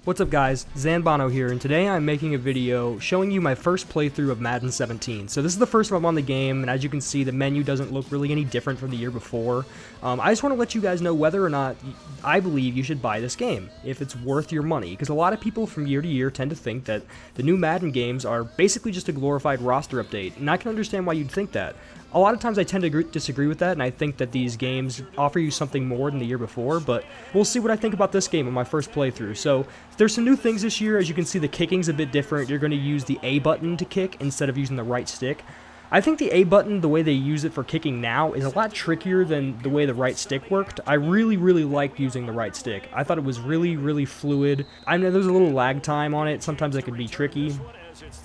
What's up guys, Zanbono here, and today I'm making a video showing you my first playthrough of Madden 17. So this is the first time I'm on the game, and as you can see, the menu doesn't look really any different from the year before. I just want to let you guys know whether or not I believe you should buy this game, if it's worth your money, because a lot of people from year to year tend to think that the new Madden games are basically just a glorified roster update, and I can understand why you'd think that. A lot of times I tend to disagree with that, and I think that these games offer you something more than the year before, but we'll see what I think about this game in my first playthrough. So, there's some new things this year. As you can see, the kicking's a bit different. You're going to use the A button to kick instead of using the right stick. I think the A button, the way they use it for kicking now, is a lot trickier than the way the right stick worked. I really liked using the right stick. I thought it was really fluid. I know there's a little lag time on it. Sometimes that could be tricky.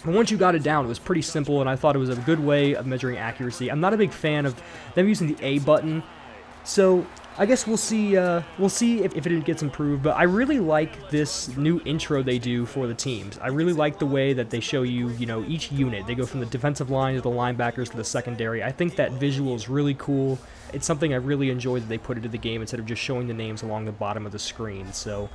But once you got it down, it was pretty simple, and I thought it was a good way of measuring accuracy. I'm not a big fan of them using the A button, so I guess we'll see if it gets improved. But I really like this new intro they do for the teams. I really like the way that they show you, each unit. They go from the defensive line to the linebackers to the secondary. I think that visual is really cool. It's something I really enjoy that they put into the game instead of just showing the names along the bottom of the screen. So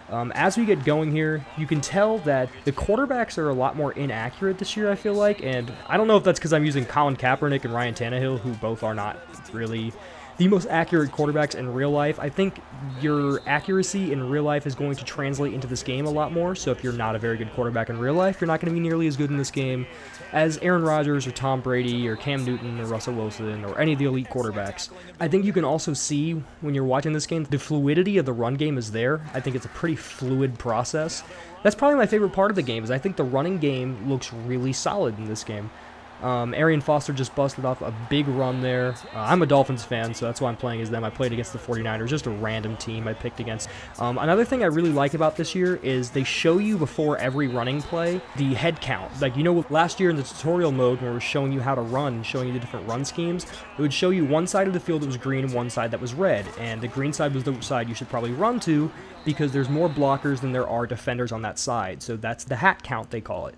as we get going here, you can tell that the quarterbacks are a lot more inaccurate this year, I feel like, and I don't know if that's because I'm using Colin Kaepernick and Ryan Tannehill, who both are not really the most accurate quarterbacks in real life. I think your accuracy in real life is going to translate into this game a lot more, so if you're not a very good quarterback in real life, you're not going to be nearly as good in this game as Aaron Rodgers or Tom Brady or Cam Newton or Russell Wilson or any of the elite quarterbacks. I think you can also see when you're watching this game, the fluidity of the run game is there. I think it's a pretty fluid process. That's probably my favorite part of the game, is I think the running game looks really solid in this game. Arian Foster just busted off a big run there. I'm a Dolphins fan, so that's why I'm playing as them. I played against the 49ers, just a random team I picked against. Another thing I really like about this year is they show you before every running play the head count. Like, last year in the tutorial mode when it was showing you how to run, showing you the different run schemes, it would show you one side of the field that was green and one side that was red. And the green side was the side you should probably run to because there's more blockers than there are defenders on that side. So that's the hat count, they call it.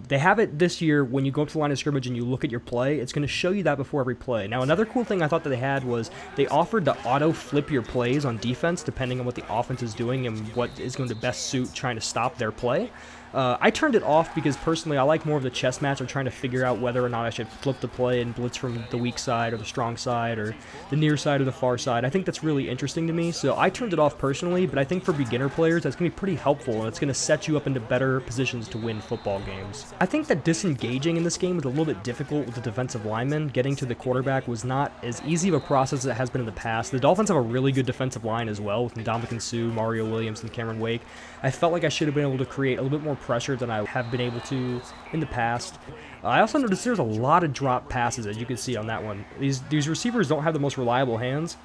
They have it this year when you go up to the line of scrimmage and you look at your play, it's going to show you that before every play. Now, another cool thing I thought that they had was they offered to auto-flip your plays on defense depending on what the offense is doing and what is going to best suit trying to stop their play. I turned it off because personally I like more of the chess match of trying to figure out whether or not I should flip the play and blitz from the weak side or the strong side or the near side or the far side. I think that's really interesting to me, so I turned it off personally, but I think for beginner players that's going to be pretty helpful, and it's going to set you up into better positions to win football games. I think that disengaging in this game was a little bit difficult with the defensive linemen. Getting to the quarterback was not as easy of a process as it has been in the past. The Dolphins have a really good defensive line as well, with Ndamukong Suh, Mario Williams, and Cameron Wake. I felt like I should have been able to create a little bit more pressure than I have been able to in the past. I also noticed there's a lot of drop passes, as you can see on that one. These receivers don't have the most reliable hands.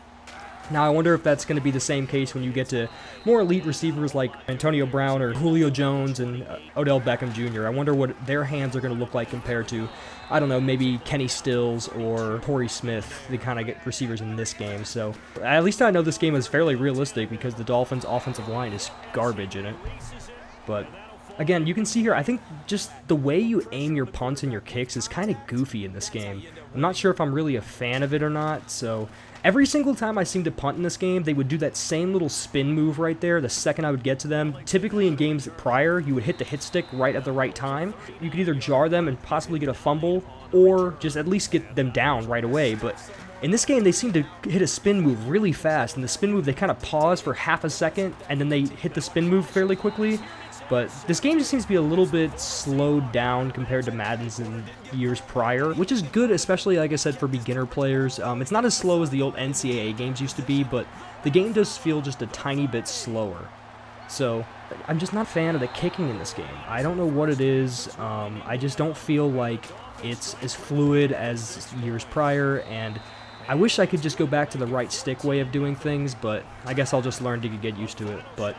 Now, I wonder if that's going to be the same case when you get to more elite receivers like Antonio Brown or Julio Jones and Odell Beckham Jr. I wonder what their hands are going to look like compared to, I don't know, maybe Kenny Stills or Torrey Smith, the kind of get receivers in this game. So at least I know this game is fairly realistic because the Dolphins' offensive line is garbage in it. But again, you can see here, I think just the way you aim your punts and your kicks is kind of goofy in this game. I'm not sure if I'm really a fan of it or not, so every single time I seem to punt in this game, they would do that same little spin move right there the second I would get to them. Typically in games prior, you would hit the hit stick right at the right time. You could either jar them and possibly get a fumble, or just at least get them down right away, but in this game, they seem to hit a spin move really fast, and the spin move, they kind of pause for half a second, and then they hit the spin move fairly quickly. But this game just seems to be a little bit slowed down compared to Madden's in years prior, which is good, especially, like I said, for beginner players. It's not as slow as the old NCAA games used to be, but the game does feel just a tiny bit slower. So I'm just not a fan of the kicking in this game. I don't know what it is. I just don't feel like it's as fluid as years prior, and I wish I could just go back to the right stick way of doing things, but I guess I'll just learn to get used to it. But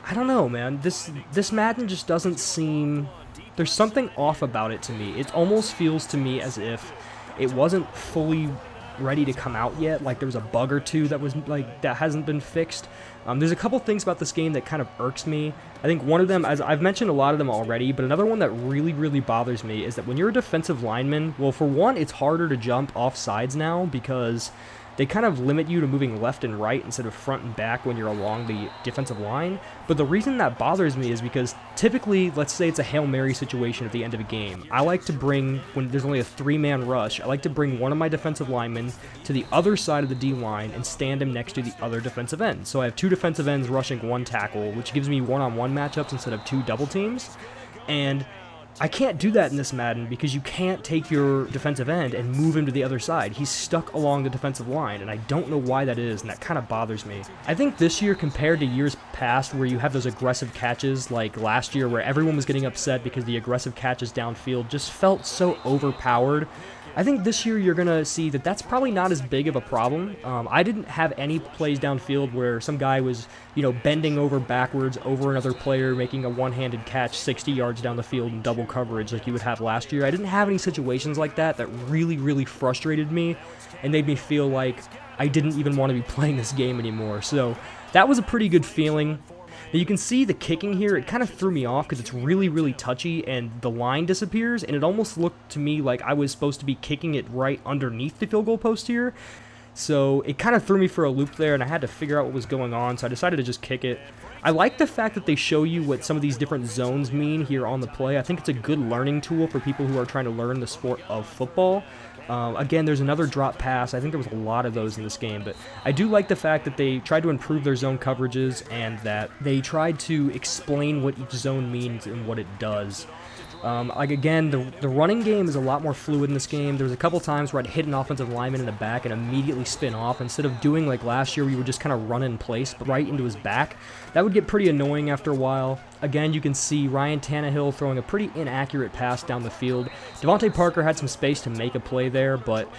I don't know, man. This Madden just doesn't seem... There's something off about it to me. It almost feels to me as if it wasn't fully ready to come out yet. Like there was a bug or two that hasn't been fixed. There's a couple things about this game that kind of irks me. I think one of them, as I've mentioned a lot of them already, but another one that really bothers me is that when you're a defensive lineman, well, for one, it's harder to jump off sides now because they kind of limit you to moving left and right instead of front and back when you're along the defensive line. But the reason that bothers me is because typically, let's say it's a Hail Mary situation at the end of a game. I like to bring, when there's only a 3-man rush, I like to bring one of my defensive linemen to the other side of the D-line and stand him next to the other defensive end. So I have 2 defensive ends rushing 1 tackle, which gives me one-on-one matchups instead of 2 double teams. And I can't do that in this Madden because you can't take your defensive end and move him to the other side. He's stuck along the defensive line, and I don't know why that is, and that kind of bothers me. I think this year, compared to years past where you have those aggressive catches, like last year where everyone was getting upset because the aggressive catches downfield just felt so overpowered, I think this year you're going to see that that's probably not as big of a problem. I didn't have any plays downfield where some guy was, bending over backwards over another player, making a one-handed catch 60 yards down the field in double coverage like you would have last year. I didn't have any situations like that really, really frustrated me and made me feel like I didn't even want to be playing this game anymore. So that was a pretty good feeling. Now you can see the kicking here, it kind of threw me off because it's really, really touchy and the line disappears, and it almost looked to me like I was supposed to be kicking it right underneath the field goal post here. So it kind of threw me for a loop there, and I had to figure out what was going on, so I decided to just kick it. I like the fact that they show you what some of these different zones mean here on the play. I think it's a good learning tool for people who are trying to learn the sport of football. Again, there's another drop pass. I think there was a lot of those in this game, but I do like the fact that they tried to improve their zone coverages and that they tried to explain what each zone means and what it does. Again, the running game is a lot more fluid in this game. There was a couple times where I'd hit an offensive lineman in the back and immediately spin off. Instead of doing like last year where you would just kind of run in place but right into his back, that would get pretty annoying after a while. Again, you can see Ryan Tannehill throwing a pretty inaccurate pass down the field. Devontae Parker had some space to make a play there, but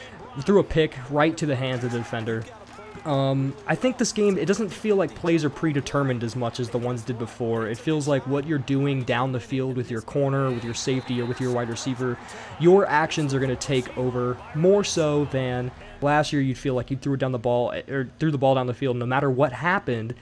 threw a pick right to the hands of the defender. I think this game, it doesn't feel like plays are predetermined as much as the ones did before. It feels like what you're doing down the field with your corner, with your safety, or with your wide receiver, your actions are going to take over more so than last year. You'd feel like you threw the ball down the field no matter what happened.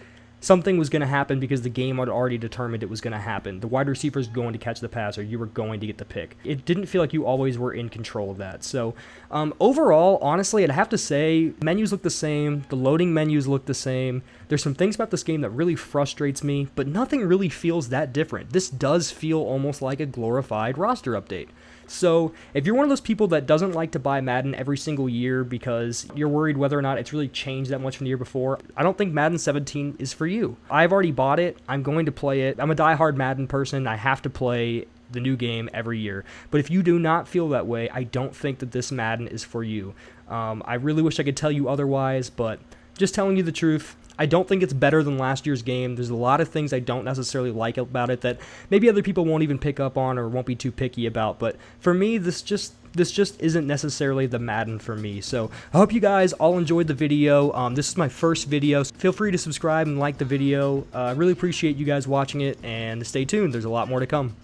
Something was going to happen because the game had already determined it was going to happen. The wide receiver is going to catch the pass or you were going to get the pick. It didn't feel like you always were in control of that. So overall, honestly, I'd have to say menus look the same. The loading menus look the same. There's some things about this game that really frustrates me, but nothing really feels that different. This does feel almost like a glorified roster update. So if you're one of those people that doesn't like to buy Madden every single year because you're worried whether or not it's really changed that much from the year before, I don't think Madden 17 is for you. I've already bought it. I'm going to play it. I'm a diehard Madden person. I have to play the new game every year. But if you do not feel that way, I don't think that this Madden is for you. I really wish I could tell you otherwise, but just telling you the truth, I don't think it's better than last year's game. There's a lot of things I don't necessarily like about it that maybe other people won't even pick up on or won't be too picky about. But for me, this just isn't necessarily the Madden for me. So I hope you guys all enjoyed the video. This is my first video. Feel free to subscribe and like the video. I really appreciate you guys watching it, and stay tuned. There's a lot more to come.